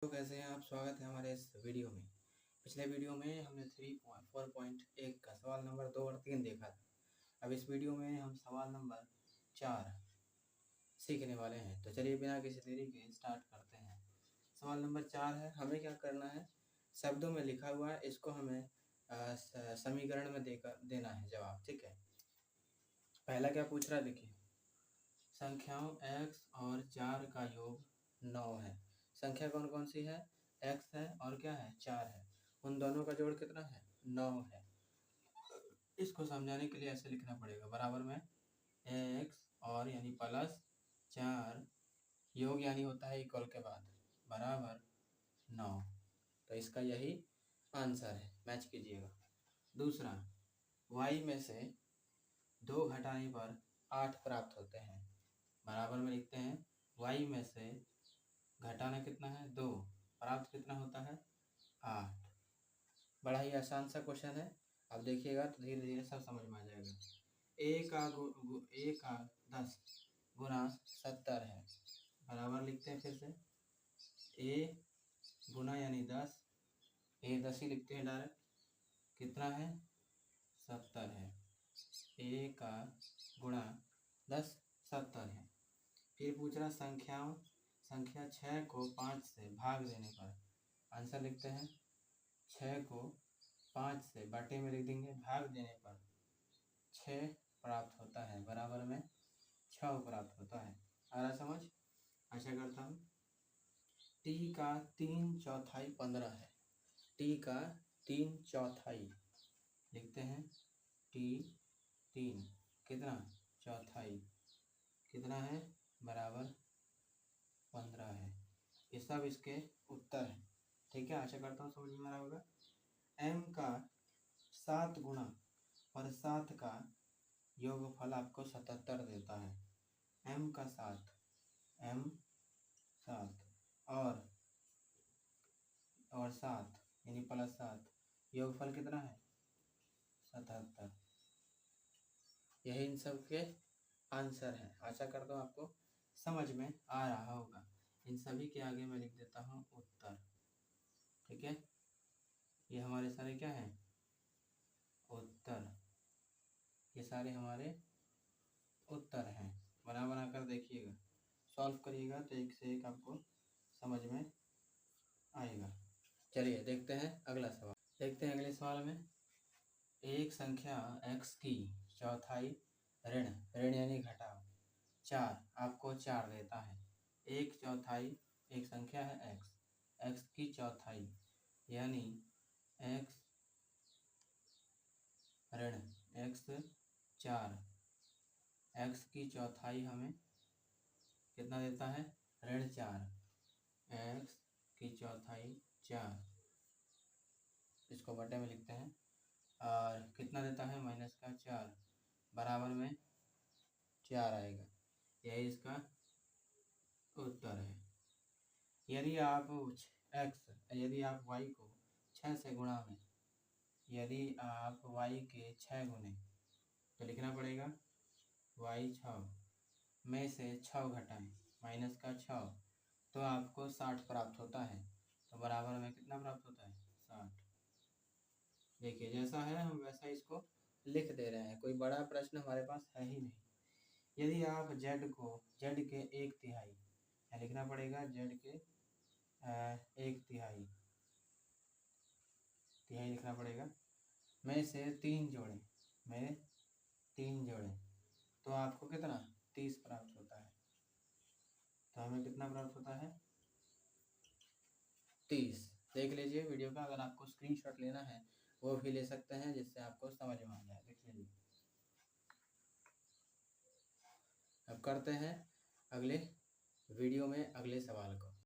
तो कैसे हैं आप। स्वागत है हमारे इस वीडियो में। पिछले वीडियो में हमने 4.1 का सवाल नंबर 2 और 3 देखा था। अब इस वीडियो में हम सवाल नंबर 4 सीखने वाले हैं। तो चलिए बिना किसी देरी के स्टार्ट करते हैं। सवाल नंबर 4 है, हमें क्या करना है, शब्दों में लिखा हुआ है, इसको हमें समीकरण में देकर देना है जवाब। ठीक है, पहला क्या पूछ रहा है, देखिए संख्याओं x और 4 का योग 9 है। संख्या कौन कौन सी है, x है और क्या है, 4 है। उन दोनों का जोड़ कितना है, 9 है। इसको समझाने के लिए ऐसे लिखना पड़ेगा, बराबर में x और यानी प्लस 4 योग यानी होता है इक्वल के बाद बराबर 9। तो इसका यही आंसर है, मैच कीजिएगा। दूसरा, y में से 2 घटाने पर 8 प्राप्त होते हैं। बराबर में लिखते हैं y में से घटाना कितना है, 2, प्राप्त कितना होता है, 8। बड़ा ही आसान सा क्वेश्चन है। अब देखिएगा तो धीरे धीरे सब समझ में आ जाएगा। a का 10 गुना 70 है। बराबर लिखते हैं फिर से a गुना यानी 10, a 10 ही लिखते हैं डायरेक्ट, कितना है 70 है। a का गुणा 10 70 है। फिर पूछ रहा संख्या 6 को 5 से भाग देने पर, आंसर लिखते हैं 6 को 5 से बाटे में लिख देंगे, भाग देने पर 6 प्राप्त होता है। बराबर में 6 प्राप्त होता है। आ रहा समझ। आशा करता हूँ। t का 3/4 15 है। t का 3/4 लिखते हैं, t 3 कितना, चौथाई कितना है, बराबर 15 है। ये सब इसके उत्तर है। ठीक है, आशा करता हूँ समझ में आ रहा होगा। m का 7 गुना और 7 का योगफल आपको 77 देता है। m का 7 और 7 यानी प्लस 7, योगफल कितना है 77। यही इन सब के आंसर है। आशा करता हूँ आपको समझ में आ रहा होगा। इन सभी के आगे मैं लिख देता हूँ उत्तर। ठीक है, ये हमारे सारे क्या हैं, उत्तर। ये सारे हमारे उत्तर हैं। बना बना कर देखिएगा, सॉल्व करिएगा तो एक से एक आपको समझ में आएगा। चलिए देखते हैं अगला सवाल। देखते हैं अगले सवाल में, एक संख्या x की चौथाई ऋण यानी घटाव 4 आपको 4 देता है। एक चौथाई, एक संख्या है x की चौथाई यानी x ऋण x 4, x की चौथाई हमें कितना देता है, ऋण 4, x की चौथाई 4, इसको बटे में लिखते हैं, और कितना देता है, माइनस का 4, बराबर में 4 आएगा। यही इसका उत्तर है। यदि आप y को 6 से गुणा में, यदि आप y के 6 गुने, तो लिखना पड़ेगा y 6 में से 6 घटाएं माइनस का 6, तो आपको 60 प्राप्त होता है। तो बराबर में कितना प्राप्त होता है, 60। देखिए जैसा है हम वैसा इसको लिख दे रहे हैं, कोई बड़ा प्रश्न हमारे पास है ही नहीं। यदि आप z के 1/3, लिखना पड़ेगा z के 1/3 लिखना पड़ेगा, में से 3 जोड़ें तो आपको कितना 30 प्राप्त होता है। तो हमें कितना प्राप्त होता है, 30। देख लीजिए वीडियो का, अगर आपको स्क्रीनशॉट लेना है वो भी ले सकते हैं, जिससे आपको समझ में आ जाए। देख लीजिए। अब करते हैं अगले वीडियो में अगले सवाल को।